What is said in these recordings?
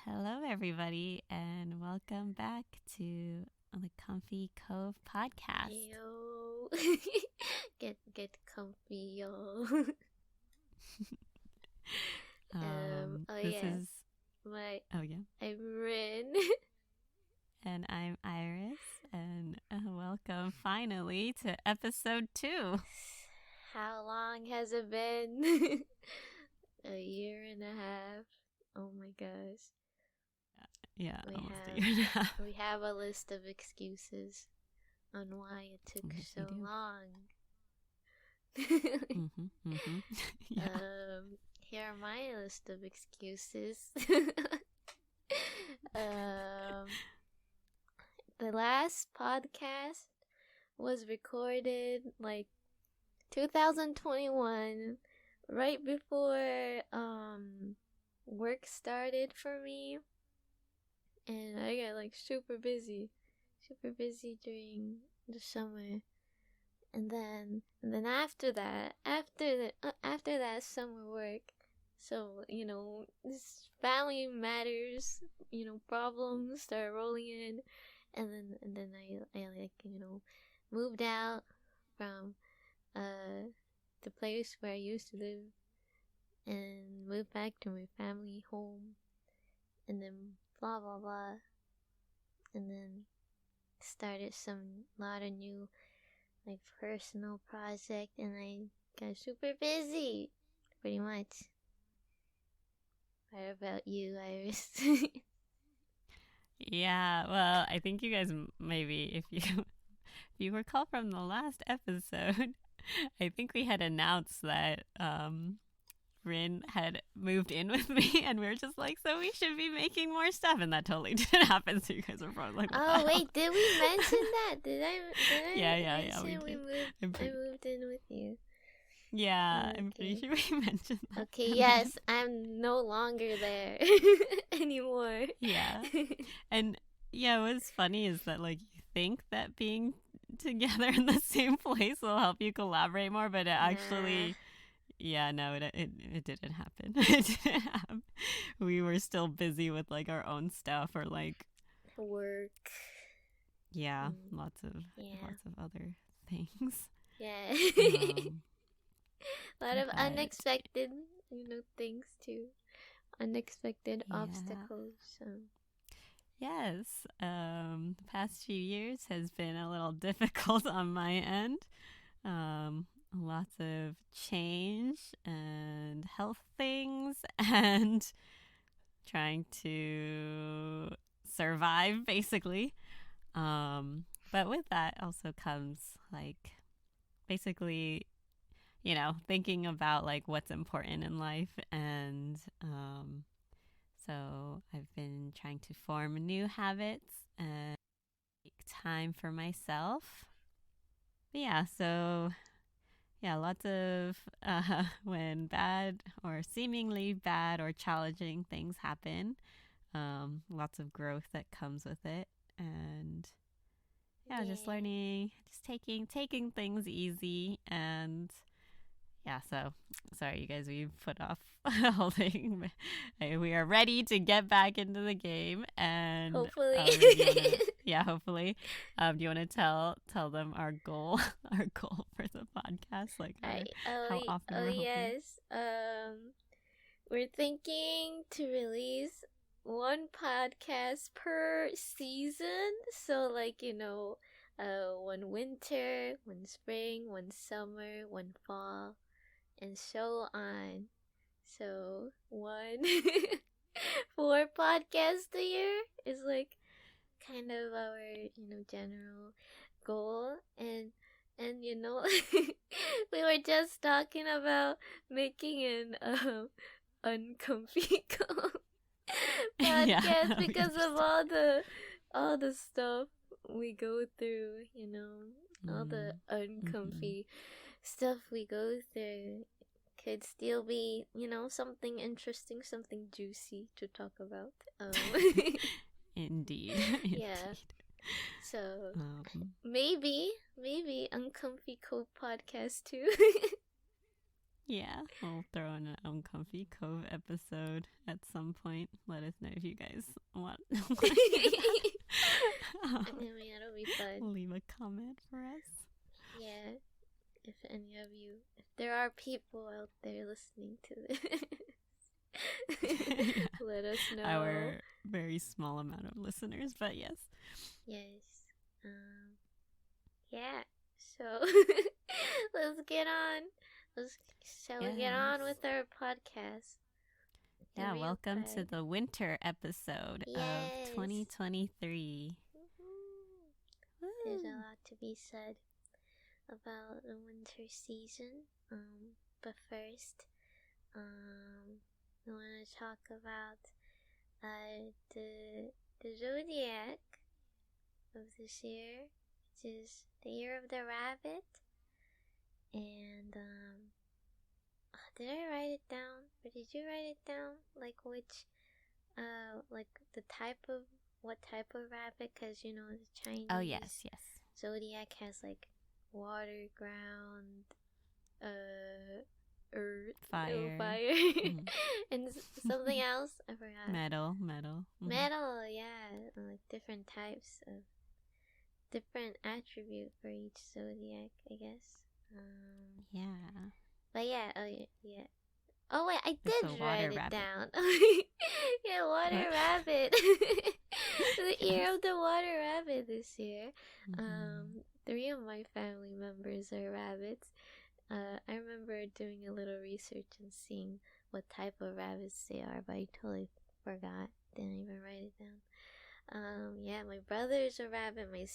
Hello, everybody, and welcome back to the Comfy Cove podcast. Yo, get comfy, yo. This yeah. is I'm Rin. and I'm Iris, and welcome finally to episode 2. How long has it been? A year and a half. Oh my gosh. Yeah, almost a year and a half. We have a list of excuses on why it took so long. Yeah. Here are my list of excuses. The last podcast was recorded like 2021, right before work started for me, and I got like super busy during the summer. And then after that summer work, so this family matters, problems start rolling in, and then I moved out from the place where I used to live and moved back to my family home, and then blah blah blah, and then started lot of new like personal project, and I got super busy, pretty much. What about you, Iris? Yeah, well, I think you guys maybe, if you recall from the last episode, I think we had announced that Rin had moved in with me, and we were just like, so we should be making more stuff, and that totally didn't happen. So you guys were probably like, oh wait, did we mention that? Did I? Yeah. We I moved in with you. Yeah, okay. I'm pretty sure we mentioned that. Okay, yes, I'm no longer there anymore. Yeah, and yeah, what's funny is that like you think that being together in the same place will help you collaborate more, but it actually. Yeah, no, it didn't happen. It didn't happen. We were still busy with like our own stuff or like work. Yeah, lots of other things. Yeah. A lot of but, unexpected, things too. Unexpected obstacles. Yes, the past few years has been a little difficult on my end. Lots of change and health things and trying to survive, basically. But with that also comes like basically, thinking about like what's important in life. And so I've been trying to form new habits and take time for myself. But yeah, lots of when bad or seemingly bad or challenging things happen, lots of growth that comes with it. And just learning, just taking things easy. And yeah, so sorry you guys, we put off holding. We are ready to get back into the game, and hopefully. Hopefully. Do you want to tell them our goal for the podcast, like how often we're hoping? Yes. We're thinking to release one podcast per season, so like one winter, one spring, one summer, one fall, and so on. So 4 podcasts a year is like kind of our general goal. And we were just talking about making an uncomfy podcast because of all the stuff we go through, all the uncomfy stuff we go through. Could still be, something interesting, something juicy to talk about. Indeed. Yeah. So maybe uncomfy Cove podcast too. Yeah, we'll throw in an uncomfy Cove episode at some point. Let us know if you guys want to hear that. I mean, that'll be fun. Leave a comment for us. Yeah, if any of you, if there are people out there listening to this, Yeah. let us know. Our very small amount of listeners, but yes. Yes. Yeah. So let's get on. Shall we get on with our podcast? Yeah, welcome to the winter episode of 2023. There's a lot to be said about the winter season. But first, we want to talk about the zodiac of this year, which is the year of the rabbit. And did I write it down, or did you write it down? Like which, like the type of what type of rabbit? Because you know the Chinese. Oh yes. Zodiac has like water, ground, earth, fire, mm-hmm. and something else. I forgot. Metal. Mm-hmm. Metal, yeah, like different types of different attribute for each zodiac, I guess. Yeah. But yeah, oh wait, I did write it down. Yeah, water rabbit. The year of the water rabbit this year. Mm-hmm. 3 of my family members are rabbits. I remember doing a little research and seeing what type of rabbits they are, but I totally forgot. Didn't even write it down. Yeah, my brother is a rabbit. My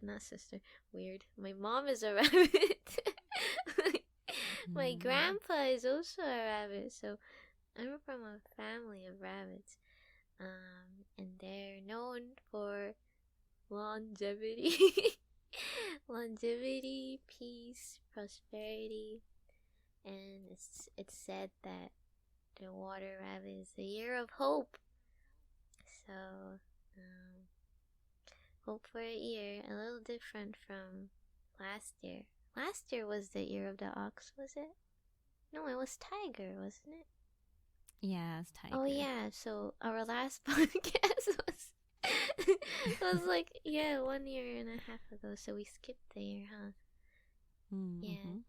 not sister, weird. My mom is a rabbit. My grandpa is also a rabbit, so I'm from a family of rabbits. And they're known for longevity. Longevity, peace, prosperity, and it's said that the water rabbit is the year of hope. So, hope for a year, a little different from last year. Last year was the year of the ox, was it? No, it was tiger, wasn't it? Yeah, it's tiger. Oh yeah, so our last podcast was like 1 year and a half ago, so we skipped the year, huh? Mm-hmm. Yeah.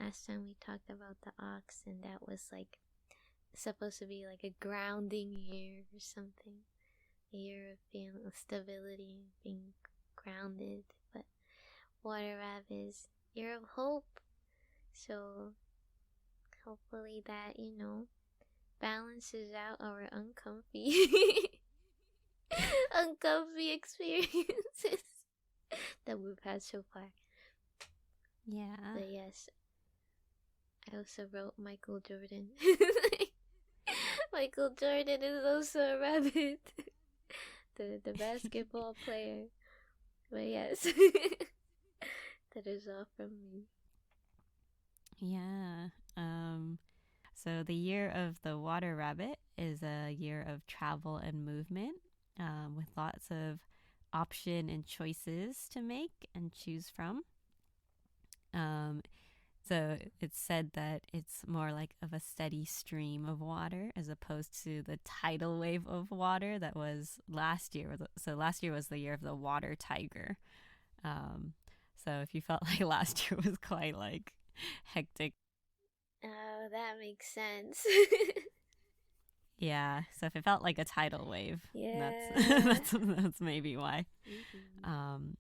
Last time we talked about the ox, and that was like supposed to be like a grounding year or something. A year of being stability, being grounded. But water rabbit is year of hope. So hopefully that, balances out our uncomfy experiences that we've had so far. Yeah. But yes, I also wrote Michael Jordan. Michael Jordan is also a rabbit. The basketball player. But yes. That is all from me. Yeah. So the year of the water rabbit is a year of travel and movement, with lots of option and choices to make and choose from. So it's said that it's more like of a steady stream of water as opposed to the tidal wave of water that was last year. So last year was the year of the water tiger. So if you felt like last year was quite like hectic. Oh, that makes sense. Yeah, so if it felt like a tidal wave, yeah, that's maybe why. Mm-hmm.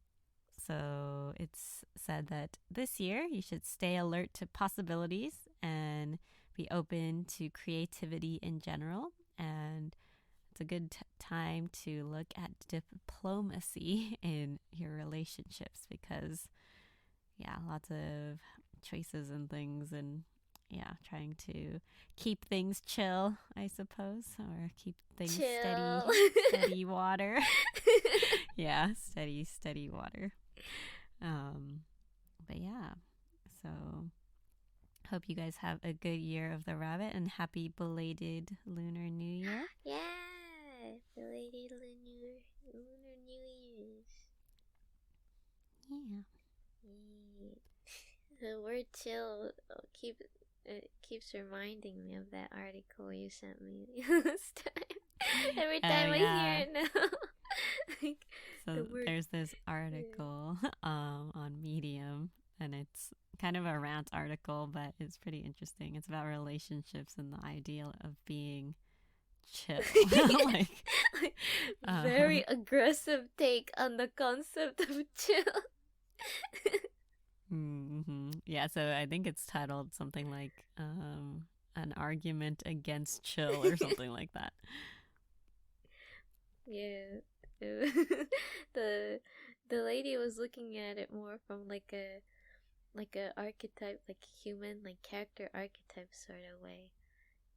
So it's said that this year you should stay alert to possibilities and be open to creativity in general. And it's a good time to look at diplomacy in your relationships because, lots of choices and things and, trying to keep things chill, I suppose, or keep things steady water. Yeah, steady water. But yeah, so hope you guys have a good year of the rabbit and happy belated Lunar New Year. Yeah, belated Lunar New Year's. Yeah. The word chill it keeps reminding me of that article you sent me last time. Every Oh time I hear yeah. it now, like the So word. there's this Yeah. article on Medium, and it's kind of a rant article, but it's pretty interesting. It's about relationships and the ideal of being chill. Like, Like, very um, aggressive take on the concept of chill. yeah. So I think it's titled something like an argument against chill or something like that. Yeah. the the lady was looking at it more from like a archetype, like human, like character archetype sort of way,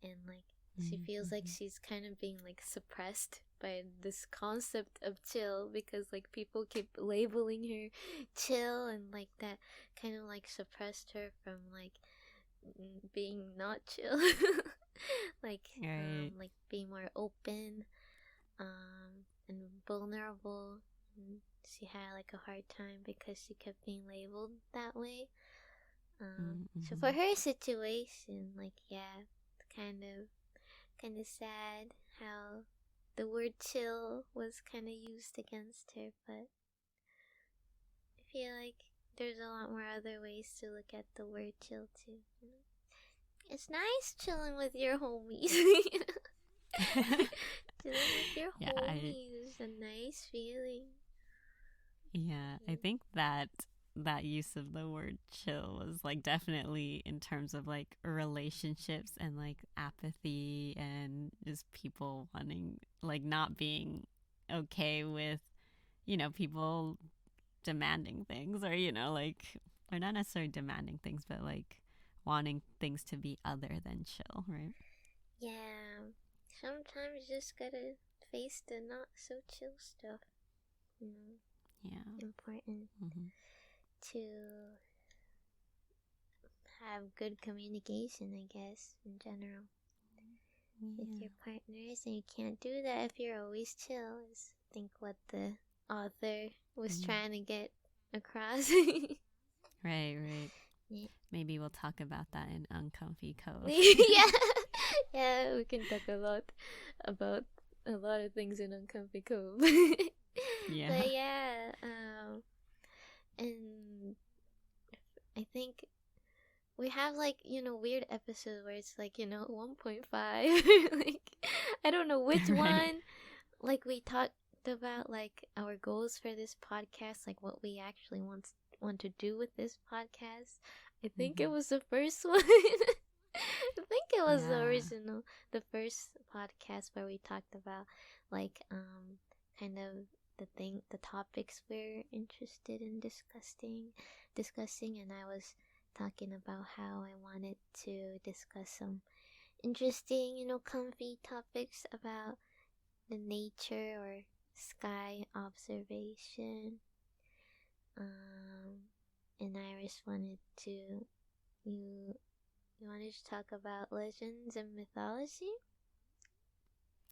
and like she feels like Mm-hmm. she's kind of being like suppressed by this concept of chill because like people keep labeling her chill, and like that kind of like suppressed her from like being not chill. Like Right. like being more open and vulnerable, and she had like a hard time because she kept being labeled that way. So for Mm-hmm. her situation, like yeah, it's kind of sad how the word chill was kind of used against her, but I feel like there's a lot more other ways to look at the word chill too. You know? It's nice chilling with your homies. Chilling with your Yeah, homies is a nice feeling. I think that that use of the word chill was like definitely in terms of like relationships and like apathy and just people wanting like not being okay with people demanding things, or like, or not necessarily demanding things, but like wanting things to be other than chill, right? Yeah, sometimes you just gotta face the not so chill stuff. You know, Yeah. important Mm-hmm. to have good communication, I guess, in general with Yeah. your partners, and you can't do that if you're always chill. Is I think what the author was Mm. trying to get across. Right, right. Yeah. Maybe we'll talk about that in Uncomfy Cove. Yeah, yeah, we can talk a lot about a lot of things in Uncomfy Cove. Yeah. But yeah, and I think we have like weird episodes where it's like 1.5. Like I don't know which Right. one. Like we talked about like our goals for this podcast, like what we actually want to do with this podcast. I think it Mm-hmm. was the first one. I think it was Yeah. the first podcast where we talked about like kind of the topics we're interested in discussing, and I was talking about how I wanted to discuss some interesting, comfy topics about the nature or sky observation. Um, and Iris wanted to you you wanted to talk about legends and mythology,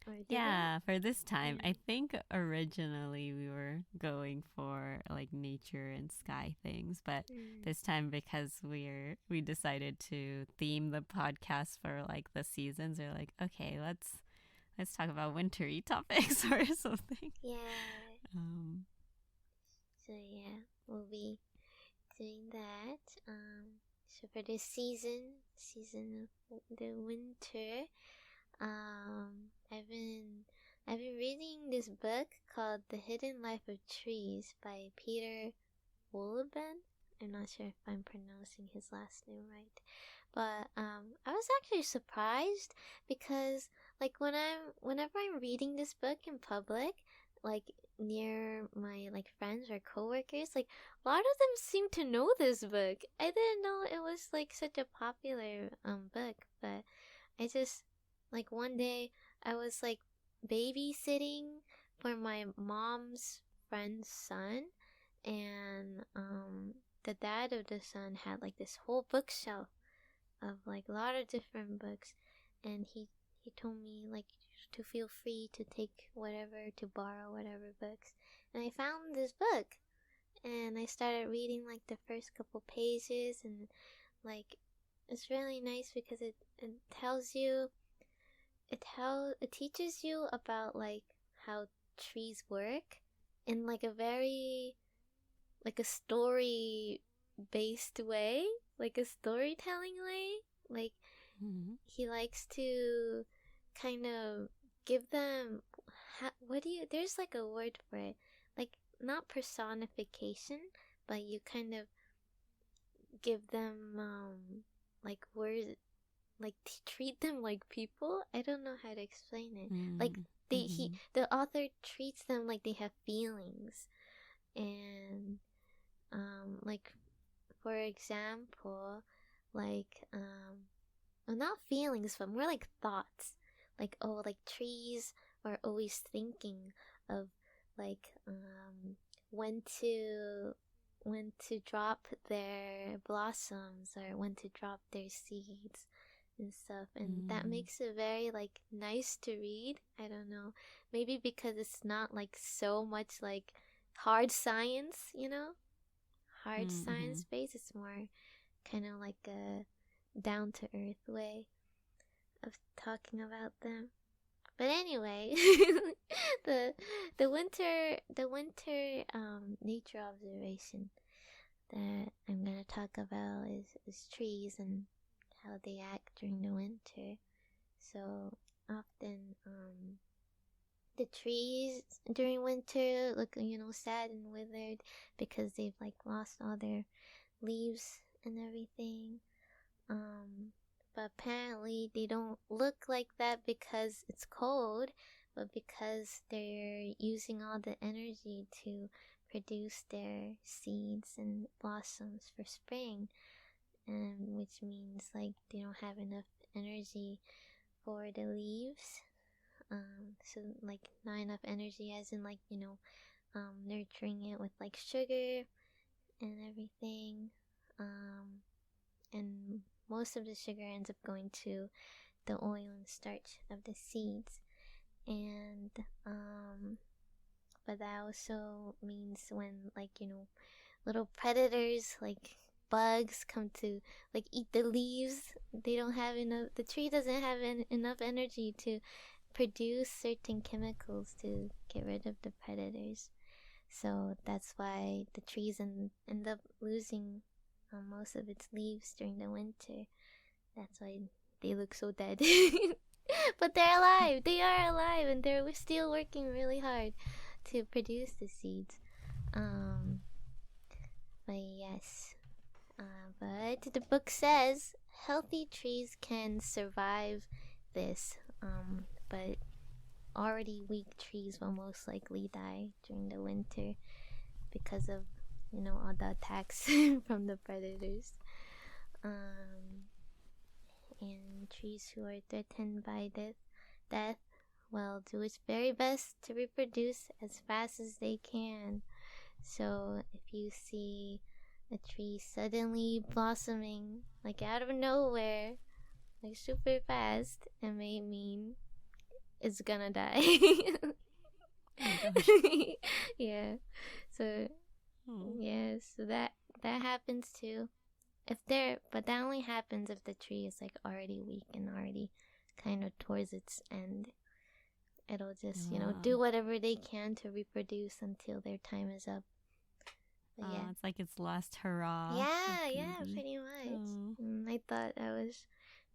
or did we? Yeah, for this time, Yeah. I think originally we were going for like nature and sky things, but Mm. this time, because we decided to theme the podcast for like the seasons, we're like, okay, let's talk about wintry topics or something. Yeah. Um, So yeah, we'll be doing that. So for this season of the winter, I've been reading this book called The Hidden Life of Trees by Peter Wohlleben. I'm not sure if I'm pronouncing his last name right, but I was actually surprised because like whenever I'm reading this book in public, like near my like friends or coworkers, like a lot of them seem to know this book. I didn't know it was like such a popular book, but I just like one day I was like babysitting for my mom's friend's son, and the dad of the son had like this whole bookshelf of like a lot of different books, and he told me like to feel free to take whatever, to borrow whatever books, and I found this book, and I started reading like the first couple pages, and like it's really nice because it tells you it teaches you about like how trees work in like a very like a story based way, like a storytelling way. Like Mm-hmm. he likes to kind of give them what do you there's like a word for it, like not personification, but you kind of give them like words, like treat them like people. I don't know how to explain it. Like Mm-hmm. the author treats them like they have feelings, and like for example, like well, not feelings, but more like thoughts. Like oh, like trees are always thinking of like when to when to drop their blossoms or when to drop their seeds and stuff, and that Mm-hmm. makes it very like nice to read. I don't know, maybe because it's not like so much like hard science, hard Mm-hmm. science based. It's more kind of like a down to earth way of talking about them. But anyway, the the winter nature observation that I'm gonna talk about is trees and how they act during the winter. So often the trees during winter look sad and withered because they've like lost all their leaves and everything. But apparently they don't look like that because it's cold, but because they're using all the energy to produce their seeds and blossoms for spring, and which means like they don't have enough energy for the leaves. So like not enough energy, as in like nurturing it with like sugar and everything. Um, and most of the sugar ends up going to the oil and starch of the seeds. And but that also means when like little predators like bugs come to like eat the leaves, they don't have enough, the tree doesn't have enough energy to produce certain chemicals to get rid of the predators. So that's why the trees end up losing most of its leaves during the winter. That's why they look so dead. But they're alive. They are alive, and they're still working really hard to produce the seeds. Um, but yes. But the book says healthy trees can survive this. But already weak trees will most likely die during the winter because of all the attacks from the predators. Um, and trees who are threatened by death will do its very best to reproduce as fast as they can. So if you see a tree suddenly blossoming like out of nowhere, like super fast, it may mean it's gonna die. Oh my gosh. Yeah. So Oh. yes, so that happens too. But that only happens if the tree is like already weak and already kind of towards its end. It'll just do whatever they can to reproduce until their time is up. But yeah, It's like its last hurrah, like yeah, maybe. pretty much. Oh. I thought that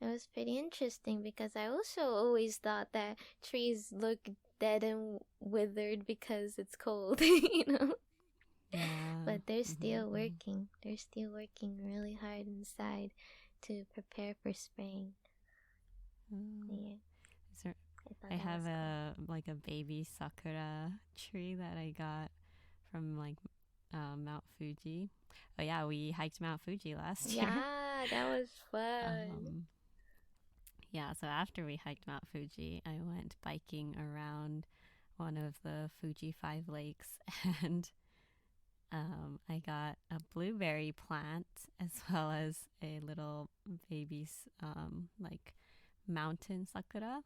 was pretty interesting because I also always thought that trees look dead and withered because it's cold, Yeah. But they're still Mm-hmm. working. They're still working really hard inside to prepare for spring. Oh. Yeah, Is there, I thought I that have was cool. a like a baby sakura tree that I got from like Mount Fuji. Oh yeah, we hiked Mount Fuji last year. Yeah, that was fun. um, yeah, so after we hiked Mount Fuji, I went biking around one of the Fuji Five Lakes, and I got a blueberry plant as well as a little baby like mountain sakura.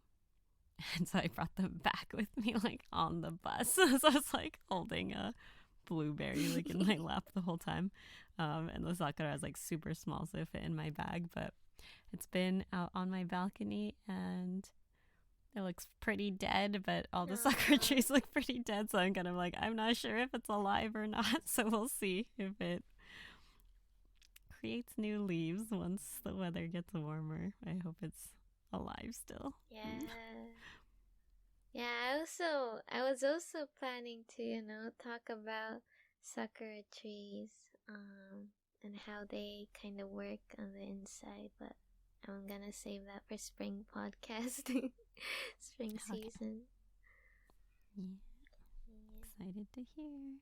And so I brought them back with me like on the bus. So I was like holding a blueberry like in my lap the whole time. And the sakura is like super small, so it fit in my bag. But it's been out on my balcony and it looks pretty dead, but all the sakura Aw. trees look pretty dead. So I'm kind of like, I'm not sure if it's alive or not. So we'll see if it creates new leaves once the weather gets warmer. I hope it's alive still. Yeah. Yeah, I was also planning to, talk about sakura trees, and how they kind of work on the inside, but I'm gonna save that for spring podcast, spring Okay. season. Yeah. Yeah, Excited to hear.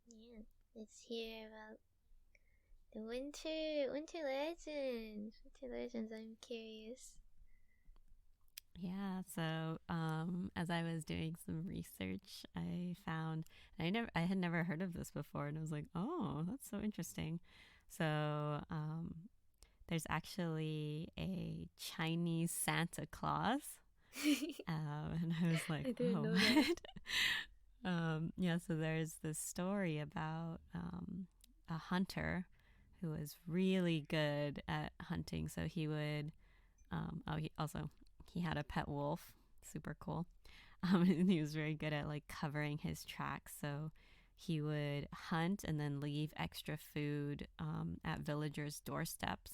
yeah. Let's hear about the winter legends. Winter legends. I'm curious. Yeah, so as I was doing some research, I found I had never heard of this before, and I was like, oh, that's so interesting. So there's actually a Chinese Santa Claus, and I was like, I didn't oh, know that. what? Yeah, so there's this story about a hunter who was really good at hunting. So he would he had a pet wolf, super cool. And he was very good at like covering his tracks. So he would hunt and then leave extra food at villagers' doorsteps,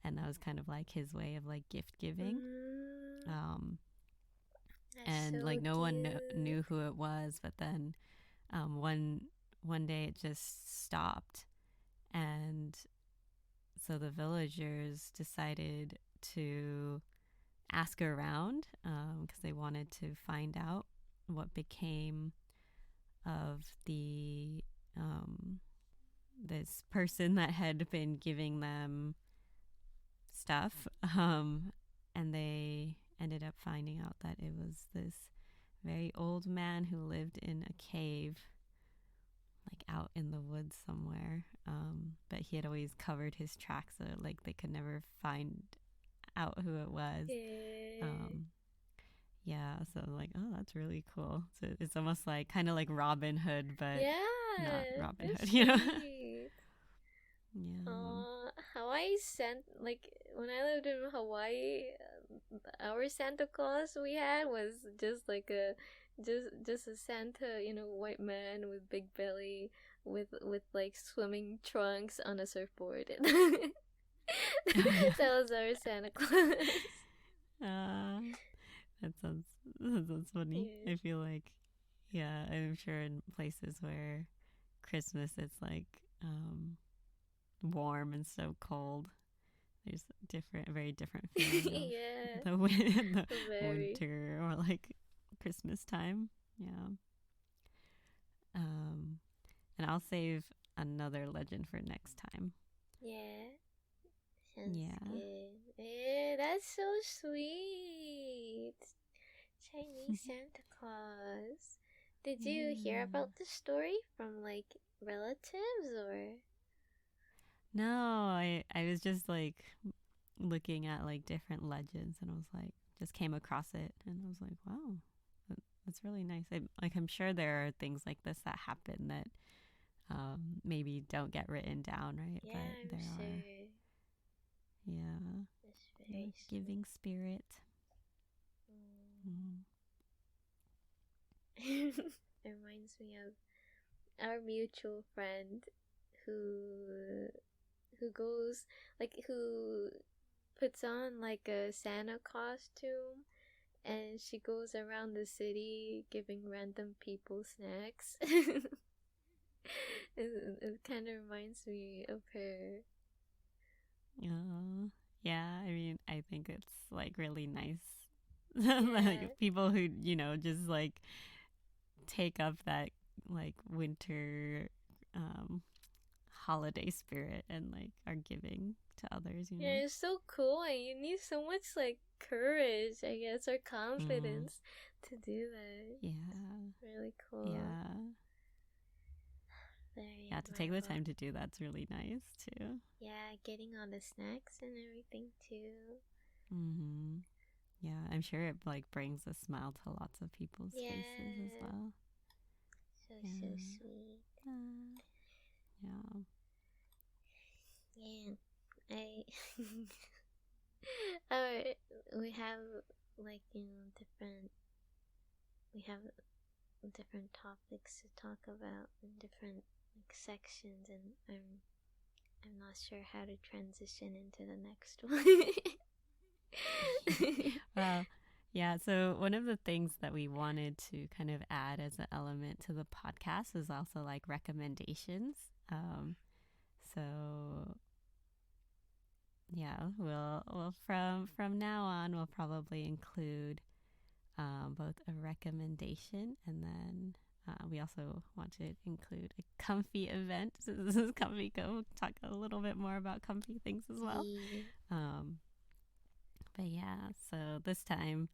and that was kind of like his way of like gift giving. Mm, Um, that's and so like no one cute. knew who it was, but then one day it just stopped, and so the villagers decided to ask around because they wanted to find out what became of the this person that had been giving them stuff, and they ended up finding out that it was this very old man who lived in a cave, like out in the woods somewhere. But he had always covered his tracks, so like they could never find out who it was. Yeah. Um, Yeah, so I'm like, oh, that's really cool. So it's almost like kind of like Robin Hood, but not Yeah, Robin that's Hood, sweet. Yeah. Hawaii sent like when I lived in Hawaii, our Santa Claus we had was just like a just a Santa, white man with big belly with like swimming trunks on a surfboard. Oh yeah. That was our Santa Claus. Uh, that sounds funny. Yeah. I feel like, yeah, I'm sure in places where Christmas it's like warm and so cold. There's different, very different feeling of Yeah, the very. winter or like Christmas time. Yeah. Um, and I'll save another legend for next time. Yeah, sounds Yeah. good. That's so sweet. Chinese Santa Claus. Did you hear Yeah. about the story from like relatives or? No, I was just like looking at like different legends, and I was like just came across it, and I was like, wow, that's really nice. I'm sure there are things like this that happen that maybe don't get written down, right? Yeah, But I'm there are, sure. yeah, That's yeah, very giving sweet. spirit. Mm. Mm. It reminds me of our mutual friend who goes who puts on like a Santa costume and she goes around the city giving random people snacks. It kind of reminds me of her. Yeah, I mean, I think it's like really nice. Yeah. Like people who, just like take up that like winter um holiday spirit and like are giving to others. Yeah, it's so cool, and you need so much like courage, I guess, or Mm, confidence to do that. yeah. Really cool. Yeah. Very Yeah, to take the admirable. time to do that's really nice too. Yeah, getting all the snacks and everything too. Mhm. Yeah, I'm sure it like brings a smile to lots of people's faces as Yeah. well. So Yeah. sweet. Uh, Yeah. Yeah, I our we have like different we have different topics to talk about in different like sections, and I'm not sure how to transition into the next one. Well, yeah. So one of the things that we wanted to kind of add as an element to the podcast is also like recommendations. So yeah, we'll from now on we'll probably include both a recommendation and then we also want to include a comfy event. So this is Comfy Cove. Talk a little bit more about comfy things as well. Yeah. Um, but yeah, so this time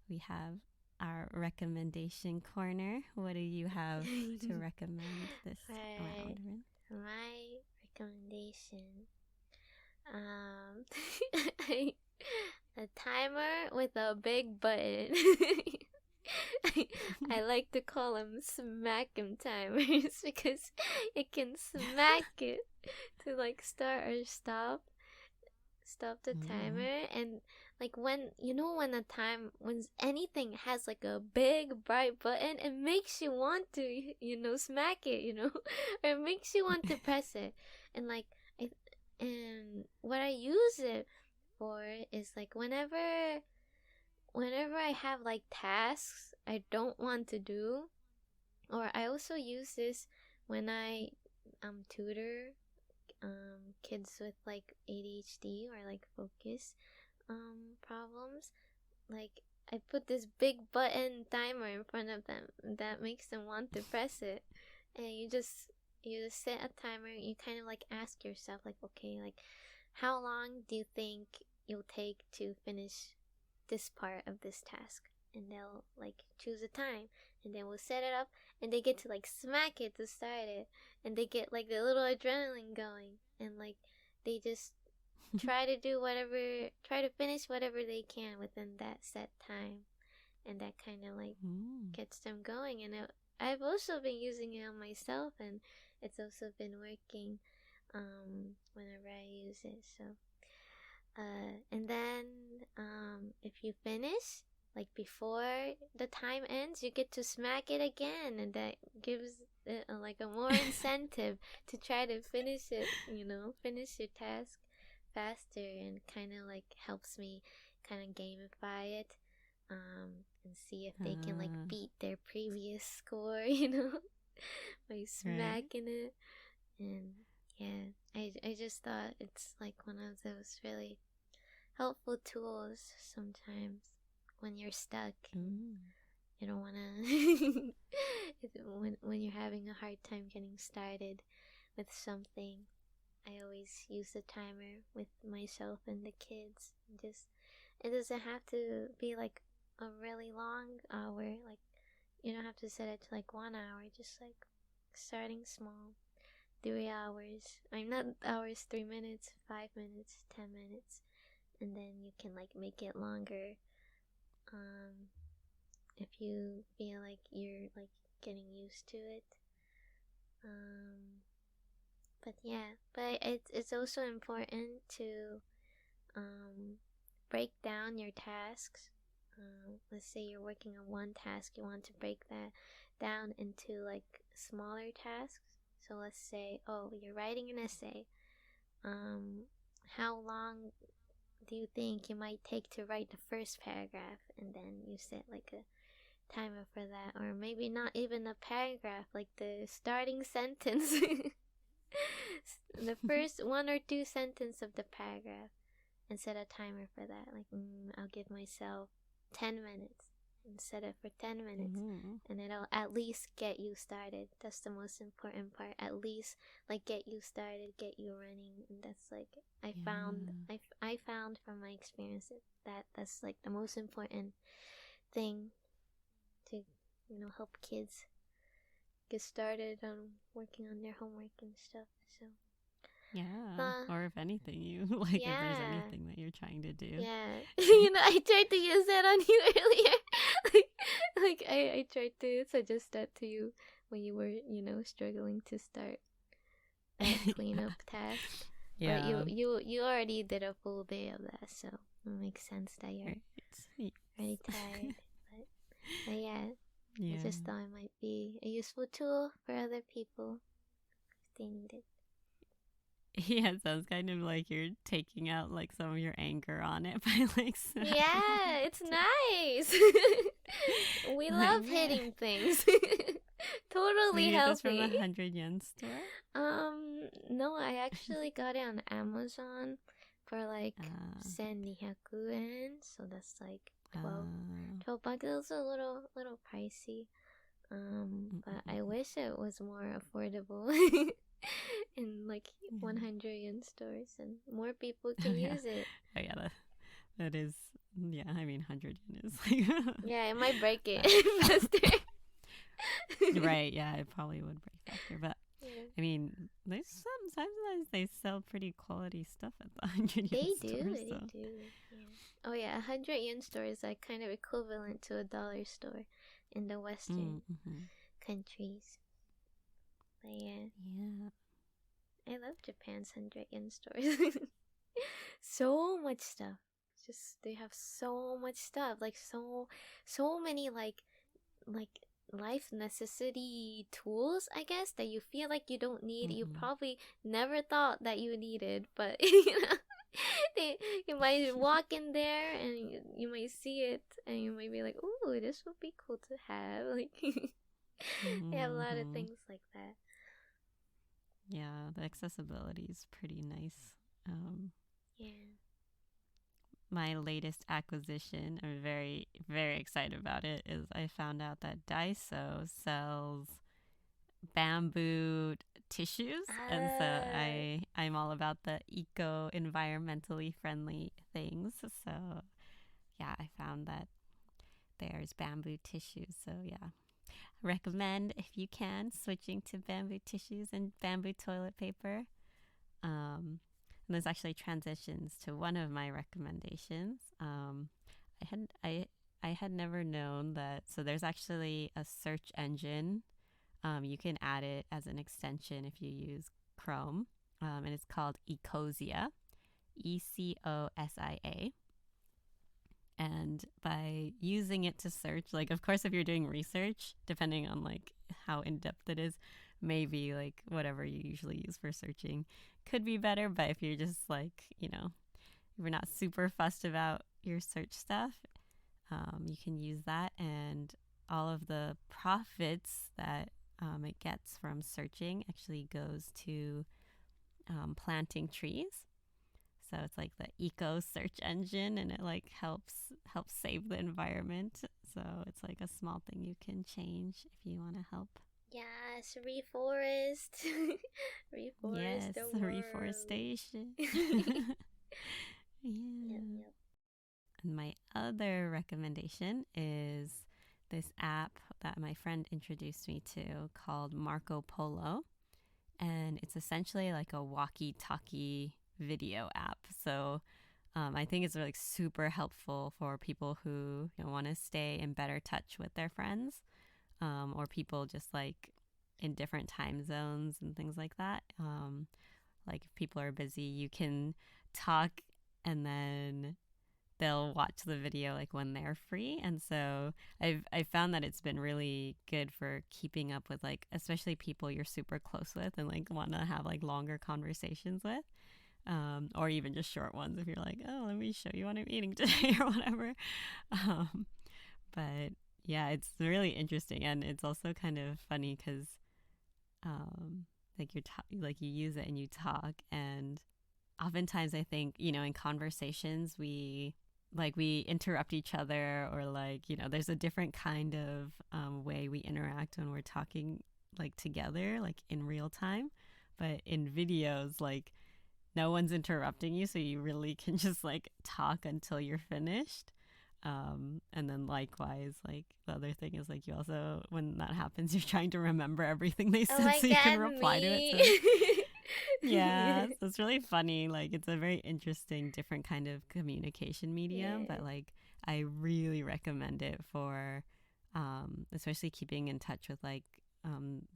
we have our recommendation corner. What do you have to recommend this Right. round, Rin? My recommendation, um, a timer with a big button. I like to call them smack 'em timers because it can smack it to like start or stop the timer. And like when a time when anything has like a big bright button, it makes you want to smack it, or it makes you want to press it. And like I and what I use it for is like whenever I have like tasks I don't want to do, or I also use this when I tutor kids with like ADHD or like focus problems. Like I put this big button timer in front of them that makes them want to press it, and you just set a timer. You kind of like ask yourself like, okay, like how long do you think you'll take to finish this part of this task? And they'll like choose a time, and then we'll set it up, and they get to like smack it to start it, and they get like the little adrenaline going, and like they just try to finish whatever they can within that set time, and that kind of like gets them going. And I've also been using it on myself, and it's also been working whenever I use it. So and then if you finish like before the time ends, you get to smack it again, and that gives it like a more incentive to try to finish it, finish your task faster, and kind of like helps me kind of gamify it and see if they can like beat their previous score, by smacking it. And yeah, I just thought it's like one of those really helpful tools sometimes when you're stuck. You don't want to when you're having a hard time getting started with something. I always use the timer with myself and the kids. It doesn't have to be like a really long hour. Like you don't have to set it to like 1 hour. Just like starting small. 3 hours. I'm not hours, 3 minutes, 5 minutes, 10 minutes. And then you can like make it longer. If you feel like you're like getting used to it. But yeah, but it's also important to break down your tasks. Let's say you're working on one task, you want to break that down into like smaller tasks. So let's say, you're writing an essay. How long do you think it might take to write the first paragraph? And then you set like a timer for that, or maybe not even a paragraph, like the starting sentence. The first 1 or 2 sentences of the paragraph, and set a timer for that. Like I'll give myself 10 minutes and set it for 10 minutes, and it'll at least get you started. That's the most important part. At least like get you started, get you running. And that's like I found from my experience that that's like the most important thing to help kids get started on working on their homework and stuff. So yeah, or if anything, you like if there's anything that you're trying to do. Yeah, I tried to use that on you earlier. like I tried to suggest that to you when you were, struggling to start that cleanup task. But Yeah. you already did a full day of that, so it makes sense that you're Right. very tired. But yeah, I Yeah. just thought it might be a useful tool for other people if they need it. Yeah, it sounds kind of like you're taking out like some of your anger on it by like smashing Yeah, it's it. nice. We Like, love hitting things. so Totally you get this from a healthy. 100 yen store? No, I actually got it on Amazon for like Uh, 1200 yen, so that's like 12, uh, 12 bucks. It was a little pricey. But I wish it was more affordable in like 100 yen stores and more people oh can yeah, use it. oh yeah, that is, yeah. I mean, 100 yen is like Yeah, it might break it that. faster. Right? Yeah, it probably would break faster, but Yeah. I mean, sometimes they sell pretty quality stuff at the 100 yen They do, store. they So do. Yeah. Oh yeah, 100 yen store is like kind of equivalent to a dollar store in the Western mm-hmm. countries. But yeah, Yeah. I love Japan's 100 yen stores. So much stuff. Just they have so much stuff. Like so many like life necessity tools, I guess, that you feel like you don't need. You Mm-hmm. probably never thought that you needed, but you might walk in there and you might see it and you might be like, "Ooh, this would be cool to have." Like they have a lot of Mm-hmm. things like that. Yeah, the accessibility is pretty nice. Um, Yeah. my latest acquisition, I'm very, very excited about it, is I found out that Daiso sells bamboo tissues. And so I'm all about the eco environmentally friendly things. So yeah, I found that there's bamboo tissues. So yeah, recommend if you can switching to bamboo tissues and bamboo toilet paper. And this actually transitions to one of my recommendations. I had I I had never known that. So there's actually a search engine. You can add it as an extension if you use Chrome, and it's called Ecosia, Ecosia. And by using it to search, like, of course, if you're doing research, depending on like how in depth it is, maybe like whatever you usually use for searching could be better. But if you're just like, if you're not super fussed about your search stuff, you can use that. And all of the profits that it gets from searching actually goes to planting trees. So it's like the eco search engine, and it like helps save the environment. So it's like a small thing you can change if you want to help. Yes, reforest. Reforest Yes, the world. reforestation. Yep, Yeah. yep. And my other recommendation is this app that my friend introduced me to called Marco Polo. And it's essentially like a walkie talkie video app. So I think it's like super helpful for people who want to stay in better touch with their friends, or people just like in different time zones and things like that. Like if people are busy, you can talk and then they'll watch the video like when they're free. And so I've found that it's been really good for keeping up with like especially people you're super close with and like want to have like longer conversations with, or even just short ones if you're like, oh, let me show you what I'm eating today or whatever. um, but yeah, it's really interesting, and it's also kind of funny because like like you use it and you talk, and oftentimes I think in conversations we interrupt each other, or like there's a different kind of way we interact when we're talking like together like in real time, but in videos like no one's interrupting you, so you really can just like talk until you're finished. And then likewise, like the other thing is like you also, when that happens, you're trying to remember everything they Oh said my so you can god, reply to it. me. So yeah, so it's really funny. Like it's a very interesting, different kind of communication medium, Yeah. but like I really recommend it for, especially keeping in touch with like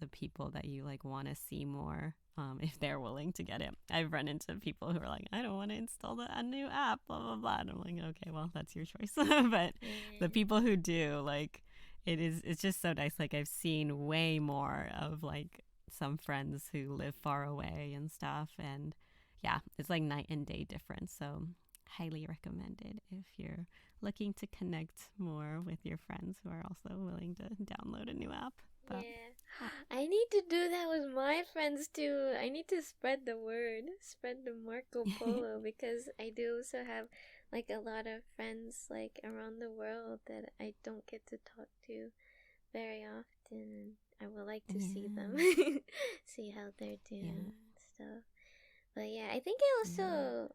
the people that you like want to see more, if they're willing to get it. I've run into people who are like, I don't want to install a new app, blah blah blah, and I'm like, okay, well, that's your choice. But the Yeah. people who do, like, it's just so nice. Like, I've seen way more of like some friends who live far away and stuff, and yeah, it's like night and day difference. So highly recommended if you're looking to connect more with your friends who are also willing to download a new app. But Yeah. yeah. I need to do that with my friends too. I need to spread the word, spread the Marco Polo, because I do also have like a lot of friends like around the world that I don't get to talk to very often. I would like to see them, Yeah. see how they're doing Yeah. and stuff. But yeah, I think it Yeah. also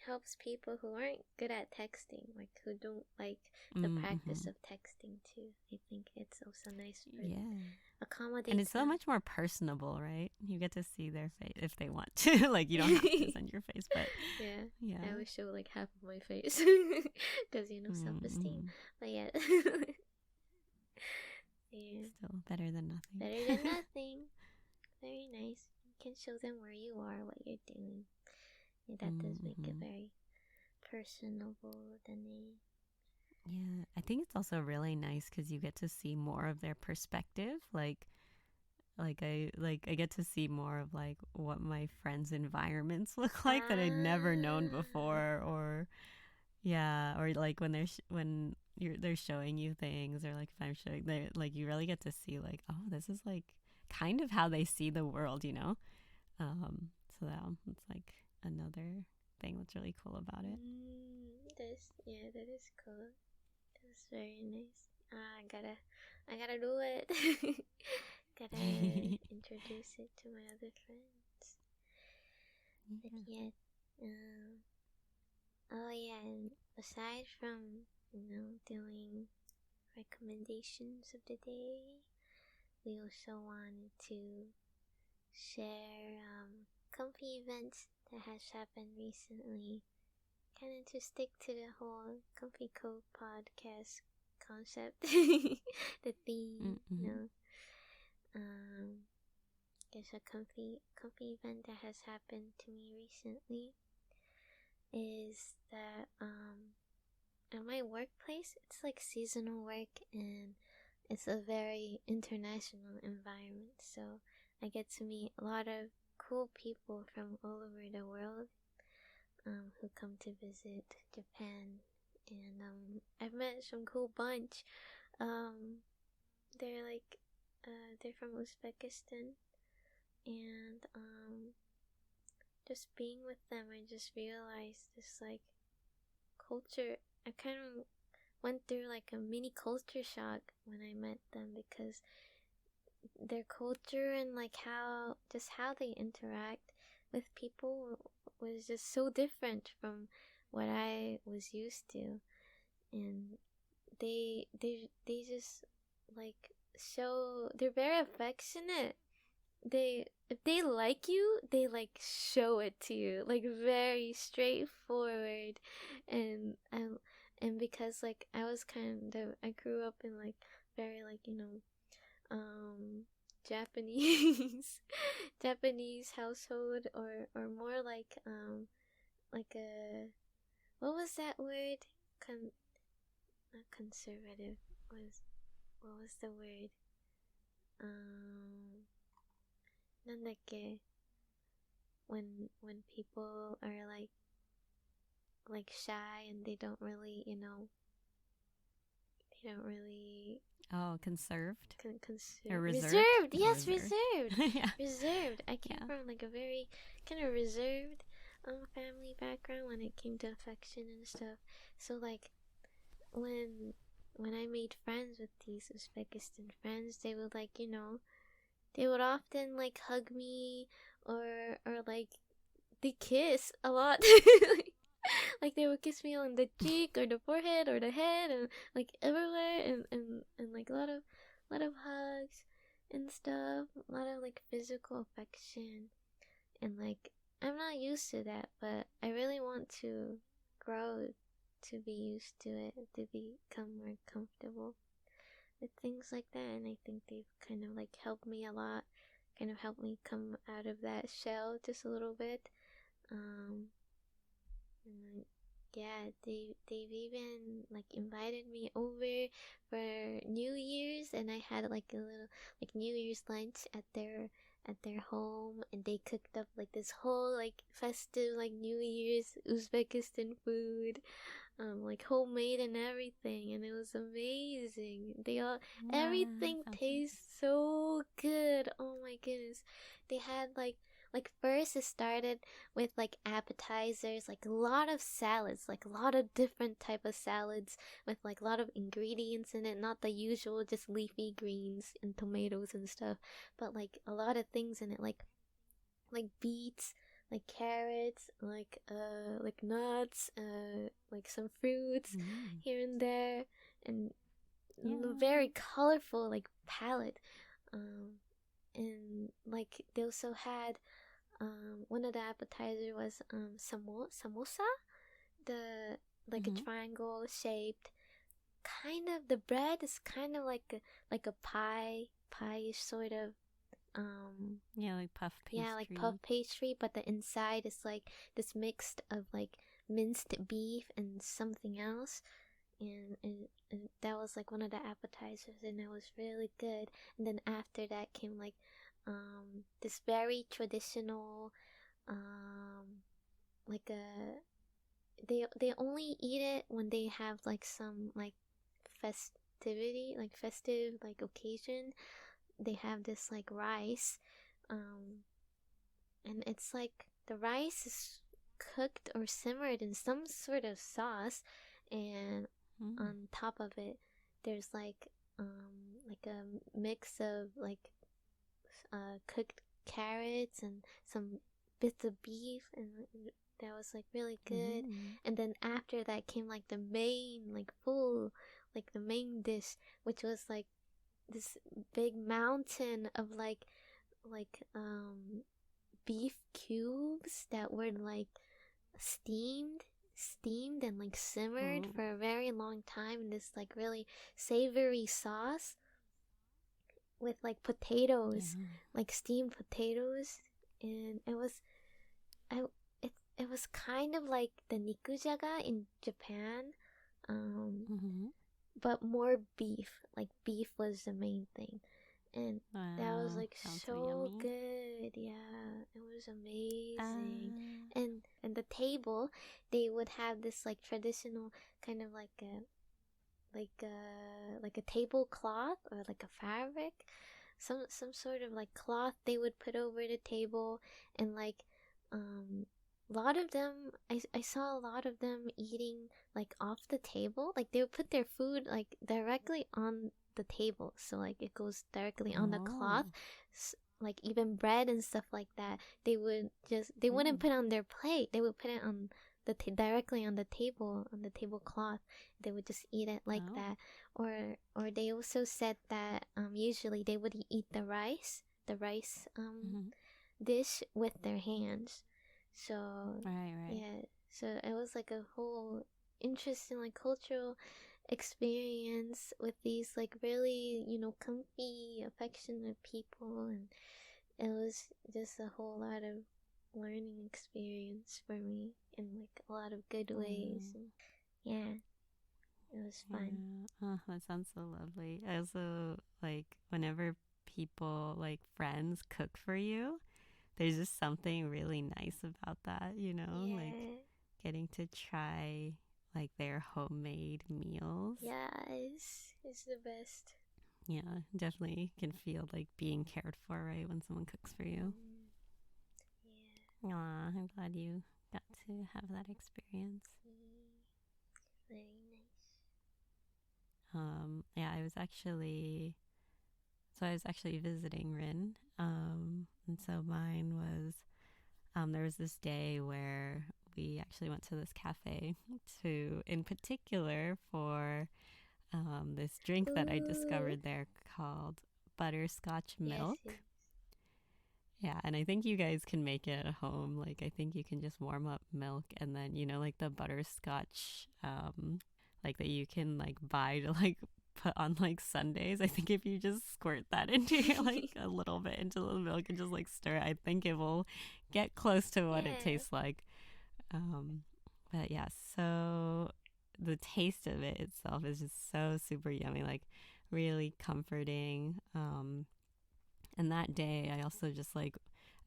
helps people who aren't good at texting, like who don't like the practice Mm-hmm. of texting too. I think it's also nice for Yeah. And accommodates it's so them. much more personable, right? You get to see their face if they want to. Like, you don't have to send your face, but Yeah, I yeah. always show like half of my face because self-esteem. Mm-hmm. But yeah, yeah, Still better than nothing. better than nothing. Very nice. You can show them where you are, what you're doing. Yeah, that does make it Mm-hmm. very personable. Than a Yeah, I think it's also really nice because you get to see more of their perspective. Like I get to see more of like what my friends' environments look like that I'd never known ah. before, or yeah, or like when they're showing you things, or like if I'm showing, they like you really get to see like, oh, this is like kind of how they see the world, you know. So that it's like another thing that's really cool about it. That is cool. That's very nice. I gotta do it. Gotta introduce it to my other friends. But Yeah. yeah, um, oh yeah, and aside from, doing recommendations of the day, we also wanted to share comfy events that has happened recently. Kind of to stick to the whole Comfy Cove podcast concept, the theme. Mm-hmm. Um, guess a comfy event that has happened to me recently is that at my workplace, it's like seasonal work, and it's a very international environment. So I get to meet a lot of cool people from all over the world, who come to visit Japan. And I've met some cool bunch. Um, they're like, they're from Uzbekistan, and just being with them, I just realized this like culture. I kind of went through like a mini culture shock when I met them, because their culture and like how they interact with people was just so different from what I was used to. And they just like show, they're very affectionate. They, if they like you, they like show it to you, like very straightforward. And because like I grew up in like very like, Japanese Japanese household, or more like a, what was that word? Not conservative, was, what was the word? Um, なんだっけ, when people are like shy and they don't really, they don't really Oh, conserved or consider reserved? reserved. Oh, Yes, reserved. reserved. Yeah. Reserved. I came Yeah. from like a very kind of reserved family background when it came to affection and stuff. So like when I made friends with these Uzbekistan friends, they would like, they would often like hug me, or like they kiss a lot. Like they would kiss me on the cheek or the forehead or the head, and like everywhere, and like a lot of hugs and stuff, a lot of like physical affection. And like I'm not used to that, but I really want to grow to be used to it, to become more comfortable with things like that, and I think they've kind of like helped me a lot, kind of helped me come out of that shell just a little bit. Um, and yeah, they've even like invited me over for New Year's, and I had like a little like New Year's lunch at their home, and they cooked up like this whole like festive like New Year's Uzbekistan food, like homemade and everything, and it was amazing. They all Wow, everything sounds so tastes so good. Oh my goodness, they had like first it started with like appetizers, like a lot of salads, like a lot of different type of salads with like a lot of ingredients in it, not the usual just leafy greens and tomatoes and stuff, but like a lot of things in it, like beets, like carrots, like nuts, like some fruits good. Mm. here and there, and very Yeah. colorful like palette. Um, and like they also had one of the appetizer was samosa, the like a Mm-hmm. triangle shaped kind of, the bread is kind of like a pie sort of, um Yeah, like puff yeah, like puff pastry. pastry, but the inside is like this mixed of like minced beef and something else. And that was like one of the appetizers, and it was really good. And then after that came like this very traditional, um like a, they only eat it when they have like some like festivity, like festive like occasion. They have this like rice, um and it's like the rice is cooked or simmered in some sort of sauce, and Mm. on top of it there's like a mix of like cooked carrots and some bits of beef, and that was like really good. Mm-hmm. And then after that came like the main like full, like the main dish, which was like this big mountain of like beef cubes that were like steamed and like simmered Oh, for a very long time in this like really savory sauce with like potatoes, yeah. like steamed potatoes. And it was, I it was kind of like the nikujaga in Japan, um Mm-hmm. but more beef, like beef was the main thing. And that was Wow, like sounds so so yummy. good. Yeah, it was amazing. Uh, And the table, they would have this like traditional kind of like a tablecloth or like a fabric, some sort of like cloth they would put over the table. And like a lot of them, I saw a lot of them eating like off the table, like they would put their food like directly on the table, so like it goes directly on the oh. cloth. Like even bread and stuff like that, they wouldn't Mm. put on their plate, they would put it on directly on the table, on the tablecloth. They would just eat it like Oh. that. Or they also said that usually they would eat the rice Mm-hmm. dish with their hands. So Right, right. yeah, so it was like a whole interesting like cultural experience with these like really, comfy, affectionate people. And it was just a whole lot of learning experience for me in like a lot of good ways. Oh, And yeah, it was fun. yeah. Oh, that sounds so lovely. I also like whenever people like friends cook for you, there's just something really nice about that, like Yeah. getting to try like their homemade meals. Yeah, it's the best. Yeah, definitely can feel like being cared for, right, when someone cooks for you. Mm, yeah. Aw, I'm glad you got to have that experience. Mm, very nice. Yeah, I was actually visiting Rin. And so mine was, there was this day where we actually went to this cafe in particular for this drink that I Ooh. discovered there called butterscotch Yes, milk. yes. Yeah, and I think you guys can make it at home. Like, I think you can just warm up milk and then, like the butterscotch, like that you can like buy to like put on like sundaes. I think if you just squirt that into your, like a little bit into the milk and just like stir it, I think it will get close to what it Yeah. tastes like. Um, but yeah, so the taste of it itself is just so super yummy, like really comforting. And that day, I also just like,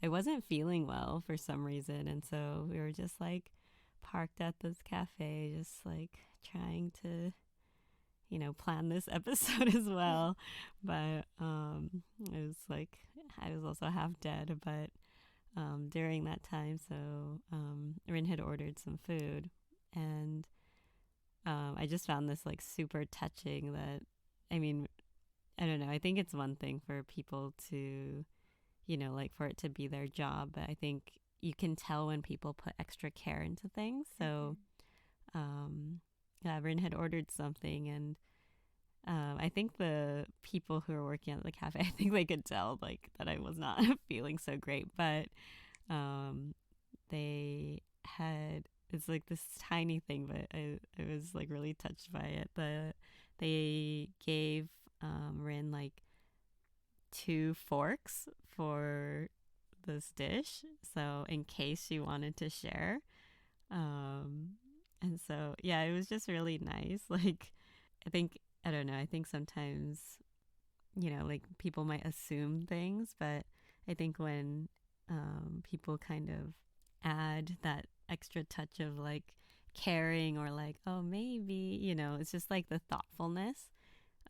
I wasn't feeling well for some reason. And so we were just like parked at this cafe, just like trying to, plan this episode as well. But it was like, I was also half dead. But during that time, so Rin had ordered some food. And I just found this like super touching that, I mean, I don't know. I think it's one thing for people to, like for it to be their job, but I think you can tell when people put extra care into things. So, yeah, Rin had ordered something, and I think the people who were working at the cafe, I think they could tell like that I was not feeling so great, but um, they had it's like this tiny thing, but I was like really touched by it. They gave Rin like 2 forks for this dish, so in case she wanted to share. Um, and so yeah, it was just really nice. Like I think I don't know. I think sometimes like people might assume things, but I think when people kind of add that extra touch of like caring or like oh maybe it's just like the thoughtfulness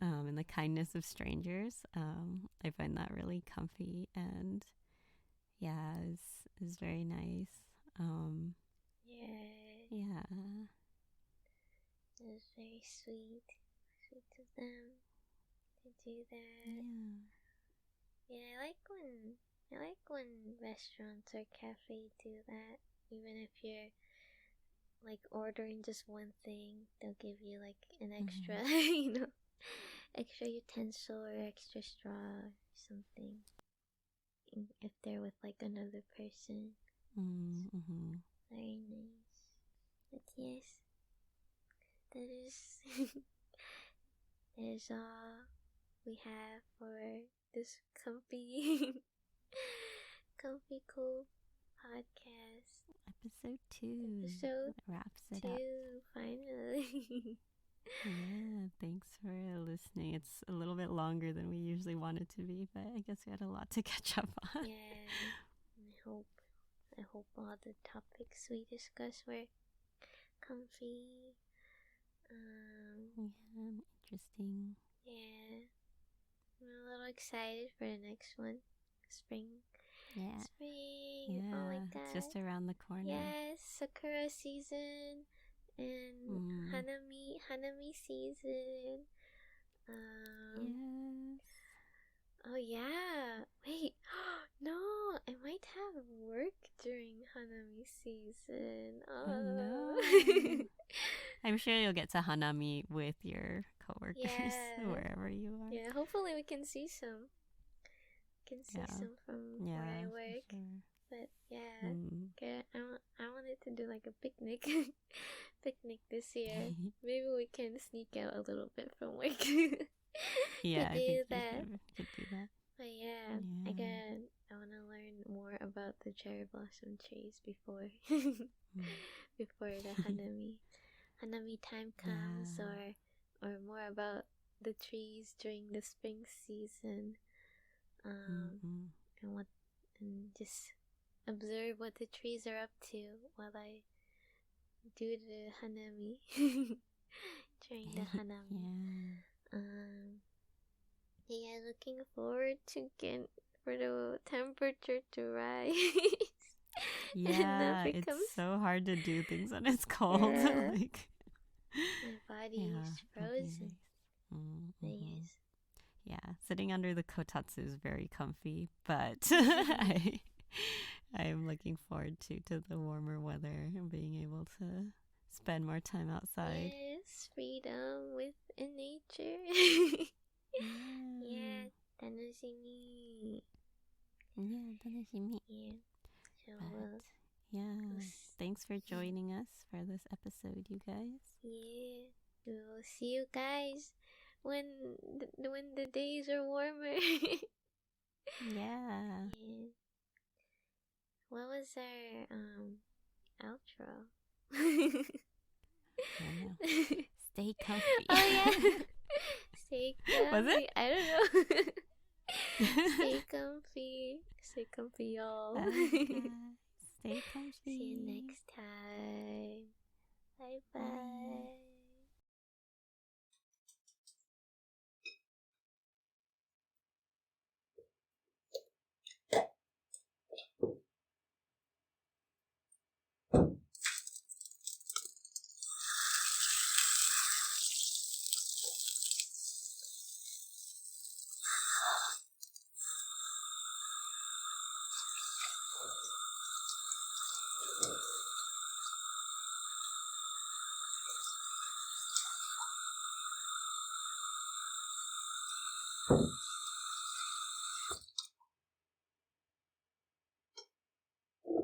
and the kindness of strangers. I find that really comfy and yeah, is very nice. Um, Yeah. yeah, It was very sweet. Sweet of them to do that. yeah, Yeah, I like when restaurants or cafes do that. Even if you're like ordering just one thing, they'll give you like an extra, mm-hmm. extra utensil or extra straw or something. If they're with like another person, Mm-hmm. very nice. But yes, that is that is all we have for this comfy, comfy cool podcast. Episode 2 Episode wraps it up. 2, finally. Yeah, thanks for listening. It's a little bit longer than we usually want it to be, but I guess we had a lot to catch up on. Yeah, I hope all the topics we discussed were comfy. Yeah, interesting. Yeah, I'm a little excited for the next one. Spring. Yeah, Spring. Oh my yeah, it's god. just around the corner. Yes, Sakura season and Hanami season. Yes. Oh yeah. Wait. No, I might have work during Hanami season. Oh Oh. no. I'm sure you'll get to Hanami with your coworkers Yeah. wherever you are. Yeah, hopefully we can see some. Yeah. Some from Yeah, where I for work. sure. But yeah, okay, I wanted to do like a picnic, picnic this year. Maybe we can sneak out a little bit from work Yeah, to I think do you that. could do that. But yeah, Yeah. I want to learn more about the cherry blossom trees before before the hanami time comes, Yeah. or more about the trees during the spring season. Mm-hmm. And just observe what the trees are up to while I do the hanami during the hanami. Yeah. Yeah, looking forward to get for the temperature to rise. Yeah, becomes... it's so hard to do things when it's cold. Yeah. Like my body is frozen. Nice. Mm-hmm. Yes. Yeah, sitting under the kotatsu is very comfy, but I'm looking forward to the warmer weather and being able to spend more time outside. Yes, freedom with in nature. Yeah, 楽しみ. Yeah, 楽しみ. Yeah. So, but, yeah, thanks for joining us for this episode, you guys. Yeah, we will see you guys when when the days are warmer. Yeah. Yeah. What was our outro? I don't know. Stay comfy. Oh yeah. Stay Was comfy. it? I don't know. Stay comfy. Stay comfy, y'all. Bye. Stay See you comfy. next time. Bye Bye. bye.